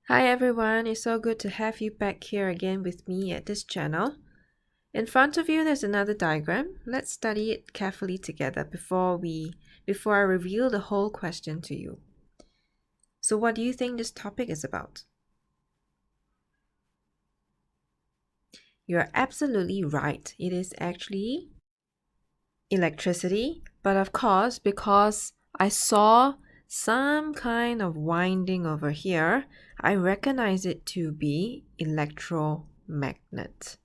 Hi everyone, it's so good to have you back here again with me at this channel. In front of you there's another diagram. Let's study it carefully together before I reveal the whole question to you. So what do you think this topic is about? You're absolutely right. It is actually electricity, but of course, because I saw some kind of winding over here, I recognize it to be electromagnet.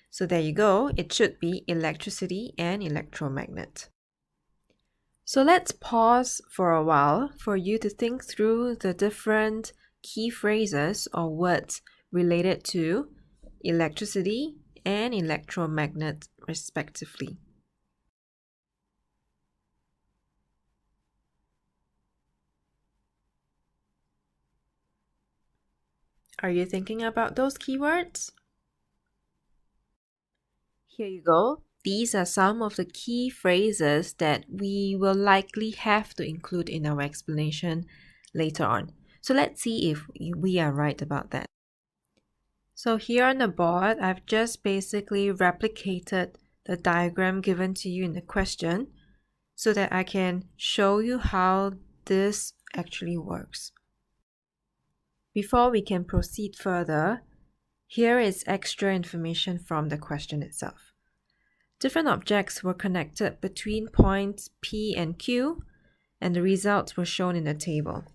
So there you go, it should be electricity and electromagnet. So let's pause for a while for you to think through the different key phrases or words related to electricity and electromagnet respectively. Are you thinking about those keywords? Here you go. These are some of the key phrases that we will likely have to include in our explanation later on. So let's see if we are right about that. So here on the board, I've just basically replicated the diagram given to you in the question so that I can show you how this actually works. Before we can proceed further, here is extra information from the question itself. Different objects were connected between points P and Q, and the results were shown in the table.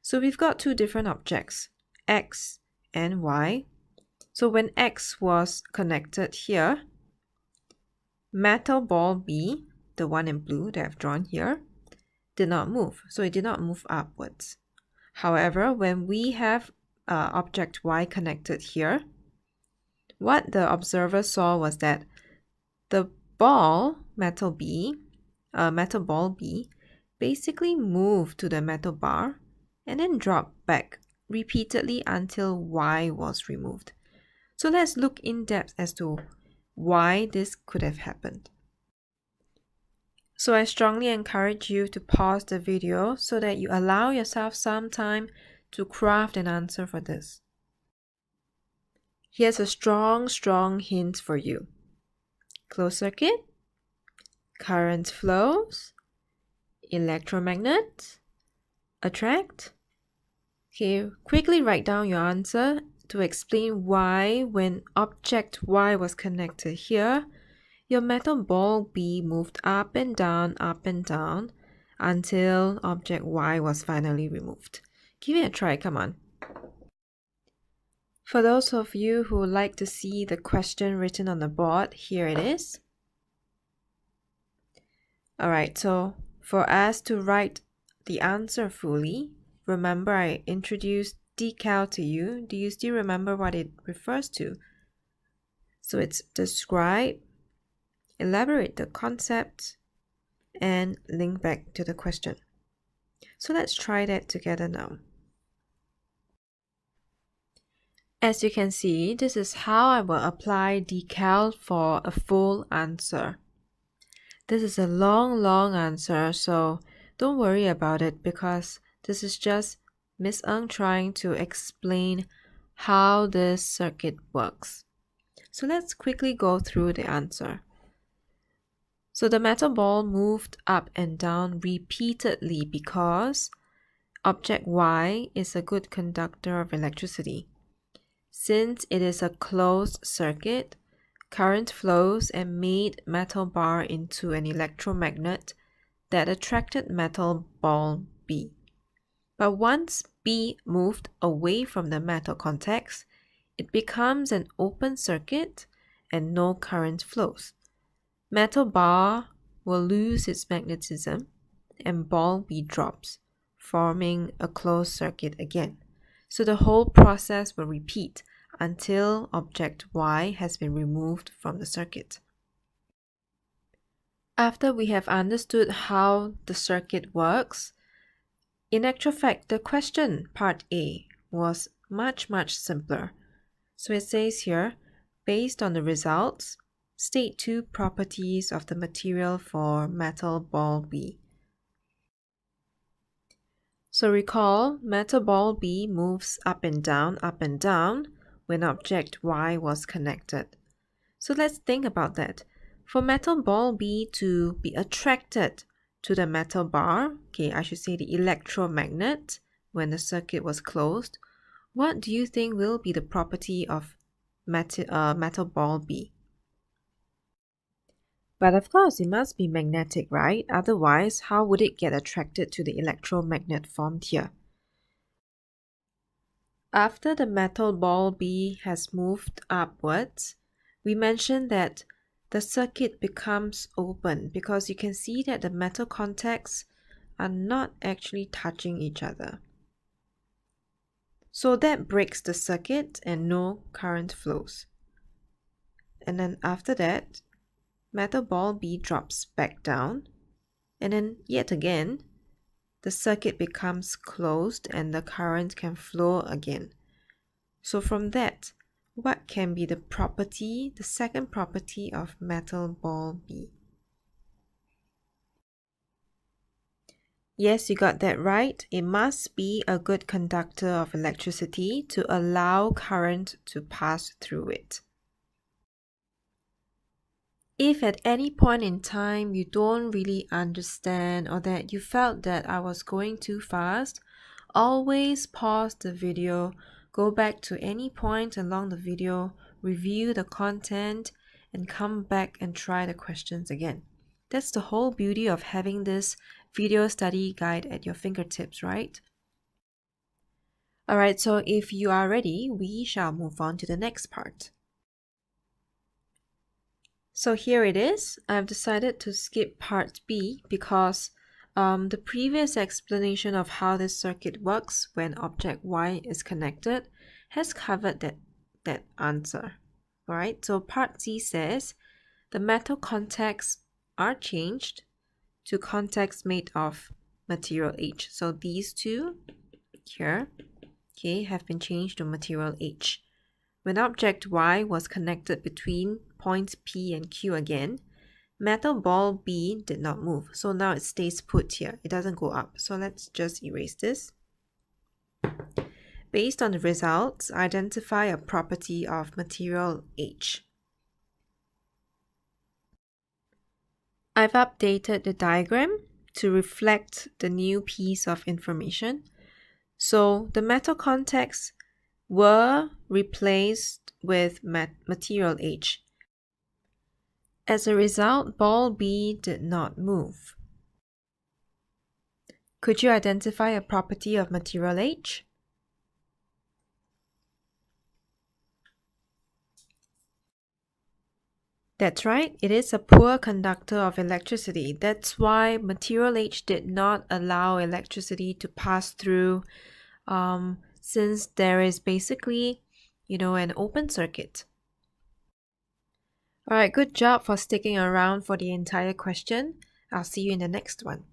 So we've got two different objects, X and Y. So when X was connected here, metal ball B, the one in blue that I've drawn here, did not move. So it did not move upwards. However, when we have object Y connected here, what the observer saw was that the ball, metal ball B, basically moved to the metal bar and then dropped back repeatedly until Y was removed. So let's look in depth as to why this could have happened. So I strongly encourage you to pause the video so that you allow yourself some time to craft an answer for this. Here's a strong hint for you. Closed circuit, current flows, electromagnet, attract. Okay, quickly write down your answer to explain why when object Y was connected here, your metal ball B moved up and down until object Y was finally removed. Give it a try, come on. For those of you who would like to see the question written on the board, here it is. Alright, so for us to write the answer fully, remember I introduced decal to you. Do you still remember what it refers to? So it's describe, elaborate the concept, and link back to the question. So let's try that together now. As you can see, this is how I will apply decal for a full answer. This is a long answer, so don't worry about it because this is just Miss Ng trying to explain how this circuit works. So let's quickly go through the answer. So the metal ball moved up and down repeatedly because object Y is a good conductor of electricity. Since it is a closed circuit, current flows and made metal bar into an electromagnet that attracted metal ball B. But once B moved away from the metal contacts, it becomes an open circuit and no current flows. Metal bar will lose its magnetism and ball B drops, forming a closed circuit again. So the whole process will repeat until object Y has been removed from the circuit. After we have understood how the circuit works, in actual fact, the question, part A, was much simpler. So it says here, based on the results, state two properties of the material for metal ball B. So recall, metal ball B moves up and down when object Y was connected. So let's think about that. For metal ball B to be attracted to the metal bar, okay, I should say the electromagnet, when the circuit was closed, what do you think will be the property of metal ball B? But of course, it must be magnetic, right? Otherwise, how would it get attracted to the electromagnet formed here? After the metal ball B has moved upwards, we mentioned that the circuit becomes open because you can see that the metal contacts are not actually touching each other. So that breaks the circuit and no current flows. And then after that, metal ball B drops back down, and then yet again, the circuit becomes closed and the current can flow again. So from that, what can be the second property of metal ball B? Yes, you got that right. It must be a good conductor of electricity to allow current to pass through it. If at any point in time you don't really understand or that you felt that I was going too fast, always pause the video, go back to any point along the video, review the content, and come back and try the questions again. That's the whole beauty of having this video study guide at your fingertips, right? Alright, so if you are ready, we shall move on to the next part. So here it is. I've decided to skip part B because the previous explanation of how this circuit works when object Y is connected has covered that answer. Alright, so part C says the metal contacts are changed to contacts made of material H. So these two here, okay, have been changed to material H. When object Y was connected between points P and Q again, metal ball B did not move. So now it stays put here. It doesn't go up. So let's just erase this. Based on the results, identify a property of material H. I've updated the diagram to reflect the new piece of information. So the metal contacts were replaced with material H. As a result, ball B did not move. Could you identify a property of material H? That's right, it is a poor conductor of electricity. That's why material H did not allow electricity to pass through since there is basically, an open circuit. Alright, good job for sticking around for the entire question. I'll see you in the next one.